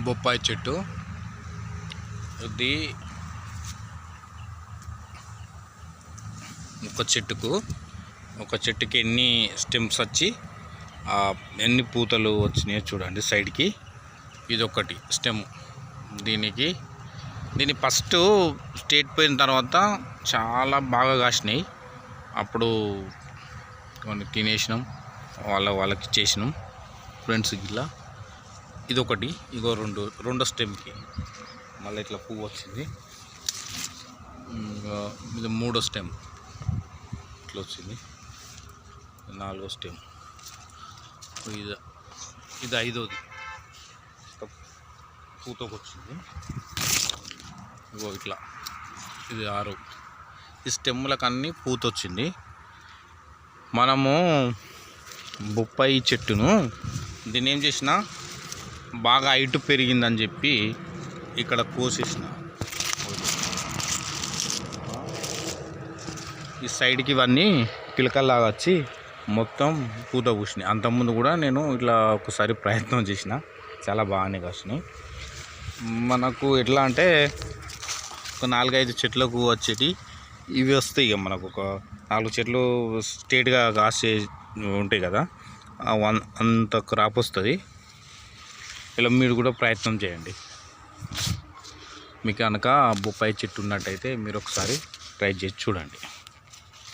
బొప్పాయి చెట్టు. ఇది ఒక చెట్టుకి ఎన్ని స్టెమ్స్ వచ్చి ఎన్ని పూతలు వచ్చినాయో చూడండి సైడ్కి. ఇది ఒకటి స్టెమ్. దీని ఫస్ట్ స్టేట్ పోయిన తర్వాత చాలా బాగా కాసినాయి. అప్పుడు కొన్ని తినేసినాం, వాళ్ళకి ఇచ్చేసినాం ఫ్రెండ్స్కి ఇలా. ఇది ఒకటి. ఇగో రెండో స్టెమ్కి మళ్ళీ ఇట్లా పువ్వు వచ్చింది. ఇది మూడో స్టెమ్ ఇట్లా వచ్చింది. నాలుగో స్టెమ్. ఇది ఐదోది పూతకు వచ్చింది. ఇగో ఇట్లా. ఇది ఆరో. ఈ స్టెమ్లకు అన్నీ పూత వచ్చింది. మనము బొప్పాయి చెట్టును దీన్ని ఏం చేసిన, బాగా హైట్ పెరిగిందని చెప్పి ఇక్కడ కోసేసిన. ఈ సైడ్కి ఇవన్నీ పిలకల్లాగా వచ్చి మొత్తం పూత పూసినాయి. అంతకుముందు కూడా నేను ఇట్లా ఒకసారి ప్రయత్నం చేసిన, చాలా బాగానే కాసినాయి. మనకు ఎట్లా అంటే ఒక 4-5 చెట్లకు వచ్చేటి ఇవి వస్తాయి. ఇక మనకు ఒక 4 చెట్లు స్ట్రేట్గా కాసే ఉంటాయి కదా, అంత క్రాప్ వస్తుంది. ఇలా మీరు కూడా ప్రయత్నం చేయండి. మీకు కనుక బొప్పాయి చెట్టు ఉన్నట్టయితే మీరు ఒకసారి ట్రై చేసి చూడండి.